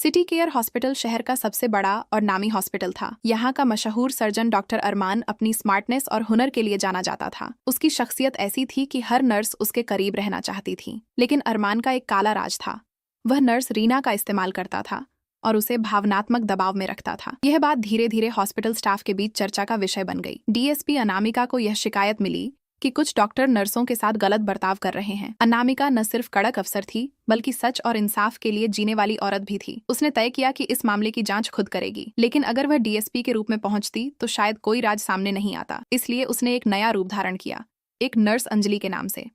City care hospital शहर का सबसे बड़ा और नामी हॉस्पिटल था। यहाँ का मशहूर सर्जन डॉक्टर अरमान अपनी स्मार्टनेस और हुनर के लिए जाना जाता था। उसकी शख्सियत ऐसी थी कि हर नर्स उसके करीब रहना चाहती थी। लेकिन अरमान का एक काला राज था। वह नर्स रीना का इस्तेमाल करता था और उसे भावनात्मक दबाव में रखता था। यह बात धीरे धीरे हॉस्पिटल स्टाफ के बीच चर्चा का विषय बन गई। डीएसपी अनामिका को यह शिकायत मिली कि कुछ डॉक्टर नर्सों के साथ गलत बर्ताव कर रहे हैं। अनामिका न सिर्फ कड़क अफसर थी बल्कि सच और इंसाफ के लिए जीने वाली औरत भी थी। उसने तय किया कि इस मामले की जांच खुद करेगी, लेकिन अगर वह डीएसपी के रूप में पहुंचती तो शायद कोई राज सामने नहीं आता। इसलिए उसने एक नया रूप धारण किया, एक नर्स अंजलि के नाम से।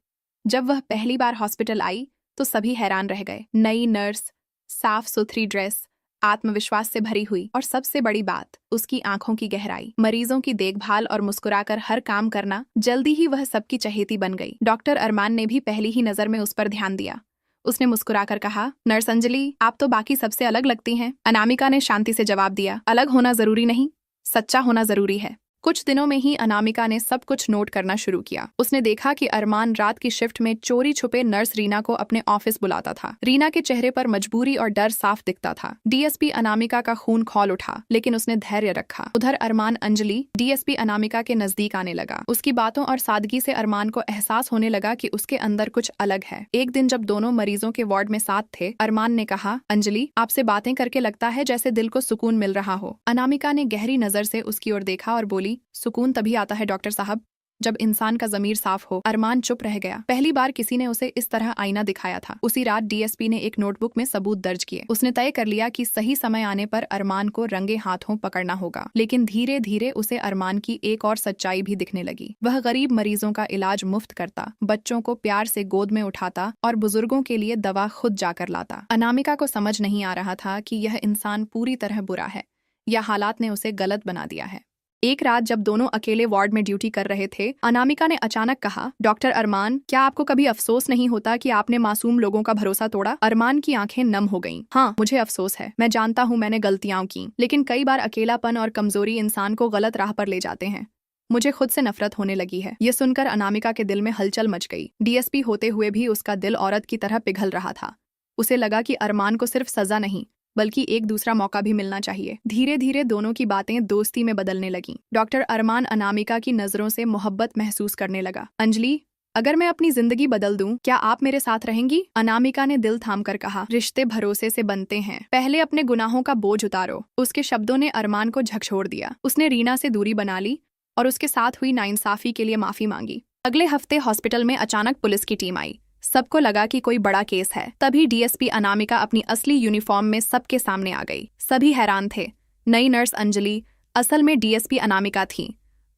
जब वह पहली बार हॉस्पिटल आई तो सभी हैरान रह गए। नई नर्स, साफ सुथरी ड्रेस, आत्मविश्वास से भरी हुई और सबसे बड़ी बात, उसकी आंखों की गहराई। मरीजों की देखभाल और मुस्कुराकर हर काम करना। जल्दी ही वह सबकी चहेती बन गई। डॉक्टर अरमान ने भी पहली ही नजर में उस पर ध्यान दिया। उसने मुस्कुराकर कहा, नर्स अंजलि, आप तो बाकी सबसे अलग लगती हैं। अनामिका ने शांति से जवाब दिया, अलग होना जरूरी नहीं, सच्चा होना जरूरी है। कुछ दिनों में ही अनामिका ने सब कुछ नोट करना शुरू किया। उसने देखा कि अरमान रात की शिफ्ट में चोरी छुपे नर्स रीना को अपने ऑफिस बुलाता था। रीना के चेहरे पर मजबूरी और डर साफ दिखता था। डीएसपी अनामिका का खून खौल उठा, लेकिन उसने धैर्य रखा। उधर अरमान अंजलि डीएसपी अनामिका के नजदीक आने लगा। उसकी बातों और सादगी से अरमान को एहसास होने लगा कि उसके अंदर कुछ अलग है। एक दिन जब दोनों मरीजों के वार्ड में साथ थे, अरमान ने कहा, अंजलि, आपसे बातें करके लगता है जैसे दिल को सुकून मिल रहा हो। अनामिका ने गहरी नजर से उसकी ओर देखा और बोली, सुकून तभी आता है डॉक्टर साहब जब इंसान का जमीर साफ हो। अरमान चुप रह गया। पहली बार किसी ने उसे इस तरह आईना दिखाया था। उसी रात डीएसपी ने एक नोटबुक में सबूत दर्ज किए। उसने तय कर लिया कि सही समय आने पर अरमान को रंगे हाथों पकड़ना होगा। लेकिन धीरे धीरे उसे अरमान की एक और सच्चाई भी दिखने लगी। वह गरीब मरीजों का इलाज मुफ्त करता, बच्चों को प्यार से गोद में उठाता और बुजुर्गों के लिए दवा खुद जाकर लाता। अनामिका को समझ नहीं आ रहा था कि यह इंसान पूरी तरह बुरा है या हालात ने उसे गलत बना दिया है। एक रात जब दोनों अकेले वार्ड में ड्यूटी कर रहे थे, अनामिका ने अचानक कहा, डॉक्टर अरमान, क्या आपको कभी अफसोस नहीं होता कि आपने मासूम लोगों का भरोसा तोड़ा? अरमान की आंखें नम हो गईं। हाँ, मुझे अफसोस है। मैं जानता हूँ मैंने गलतियां की, लेकिन कई बार अकेलापन और कमजोरी इंसान को गलत राह पर ले जाते हैं। मुझे खुद से नफरत होने लगी है। ये सुनकर अनामिका के दिल में हलचल मच गई। डीएसपी होते हुए भी उसका दिल औरत की तरह पिघल रहा था। उसे लगा कि अरमान को सिर्फ सजा नहीं बल्कि एक दूसरा मौका भी मिलना चाहिए। धीरे धीरे दोनों की बातें दोस्ती में बदलने लगीं। डॉक्टर अरमान अनामिका की नजरों से मोहब्बत महसूस करने लगा। अंजलि, अगर मैं अपनी जिंदगी बदल दूं, क्या आप मेरे साथ रहेंगी? अनामिका ने दिल थामकर कहा, रिश्ते भरोसे से बनते हैं, पहले अपने गुनाहों का बोझ उतारो। उसके शब्दों ने अरमान को झकझोर दिया। उसने रीना से दूरी बना ली और उसके साथ हुई नाइंसाफी के लिए माफी मांगी। अगले हफ्ते हॉस्पिटल में अचानक पुलिस की टीम आई। सबको लगा कि कोई बड़ा केस है। तभी डीएसपी अनामिका अपनी असली यूनिफॉर्म में सबके सामने आ गई। सभी हैरान थे। नई नर्स अंजलि असल में डीएसपी अनामिका थी।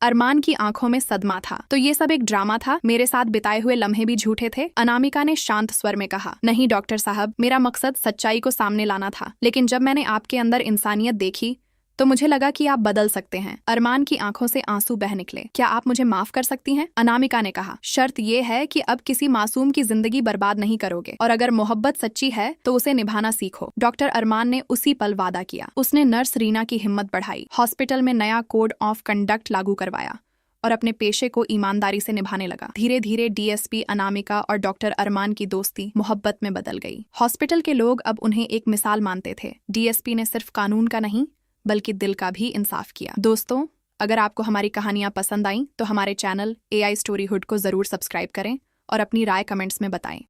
अरमान की आंखों में सदमा था। तो ये सब एक ड्रामा था? मेरे साथ बिताए हुए लम्हे भी झूठे थे? अनामिका ने शांत स्वर में कहा, नहीं डॉक्टर साहब, मेरा मकसद सच्चाई को सामने लाना था। लेकिन जब मैंने आपके अंदर इंसानियत देखी तो मुझे लगा कि आप बदल सकते हैं। अरमान की आंखों से आंसू बह निकले। क्या आप मुझे माफ कर सकती हैं? अनामिका ने कहा, शर्त ये है कि अब किसी मासूम की जिंदगी बर्बाद नहीं करोगे, और अगर मोहब्बत सच्ची है तो उसे निभाना सीखो। डॉक्टर अरमान ने उसी पल वादा किया। उसने नर्स रीना की हिम्मत बढ़ाई, हॉस्पिटल में नया कोड ऑफ कंडक्ट लागू करवाया और अपने पेशे को ईमानदारी से निभाने लगा। धीरे धीरे डीएसपी अनामिका और डॉक्टर अरमान की दोस्ती मोहब्बत में बदल गई। हॉस्पिटल के लोग अब उन्हें एक मिसाल मानते थे। डीएसपी ने सिर्फ कानून का नहीं बल्कि दिल का भी इंसाफ किया। दोस्तों, अगर आपको हमारी कहानियां पसंद आईं तो हमारे चैनल AI स्टोरी हुड को जरूर सब्सक्राइब करें और अपनी राय कमेंट्स में बताएं।